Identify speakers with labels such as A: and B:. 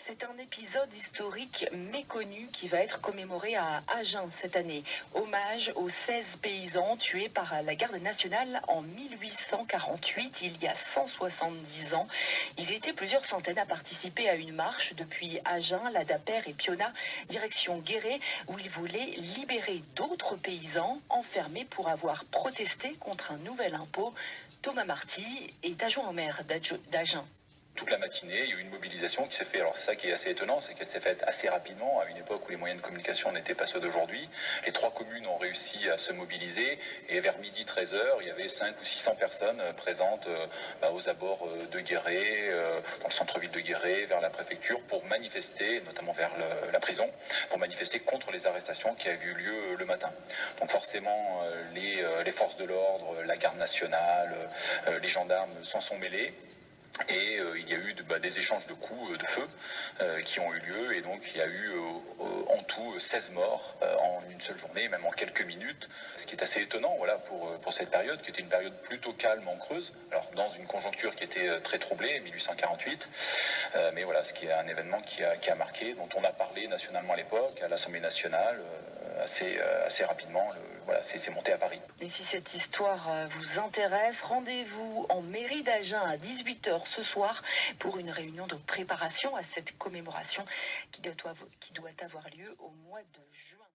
A: C'est un épisode historique méconnu qui va être commémoré à Agen cette année. Hommage aux 16 paysans tués par la garde nationale en 1848, il y a 170 ans. Ils étaient plusieurs centaines à participer à une marche depuis Agen, Ladaper et Piona, direction Guéret, où ils voulaient libérer d'autres paysans enfermés pour avoir protesté contre un nouvel impôt. Thomas Marty est adjoint au maire d'Agen.
B: Toute la matinée, il y a eu une mobilisation qui s'est faite. Alors ça qui est assez étonnant, c'est qu'elle s'est faite assez rapidement, à une époque où les moyens de communication n'étaient pas ceux d'aujourd'hui. Les 3 communes ont réussi à se mobiliser et vers midi 13h, il y avait 500 ou 600 personnes présentes aux abords de Guéret, dans le centre-ville de Guéret, vers la préfecture, pour manifester, notamment vers la prison, pour manifester contre les arrestations qui avaient eu lieu le matin. Donc forcément, les forces de l'ordre, la garde nationale, les gendarmes s'en sont mêlés. Et il y a eu des échanges de coups de feu qui ont eu lieu, et donc il y a eu en tout 16 morts en une seule journée, même en quelques minutes, ce qui est assez étonnant pour cette période, qui était une période plutôt calme en Creuse, alors dans une conjoncture qui était très troublée, 1848, mais voilà, ce qui est un événement qui a marqué, dont on a parlé nationalement à l'époque, à l'Assemblée nationale, assez rapidement. C'est monté à Paris.
A: Et si cette histoire vous intéresse, rendez-vous en mairie d'Agen à 18h ce soir pour une réunion de préparation à cette commémoration qui doit avoir lieu au mois de juin.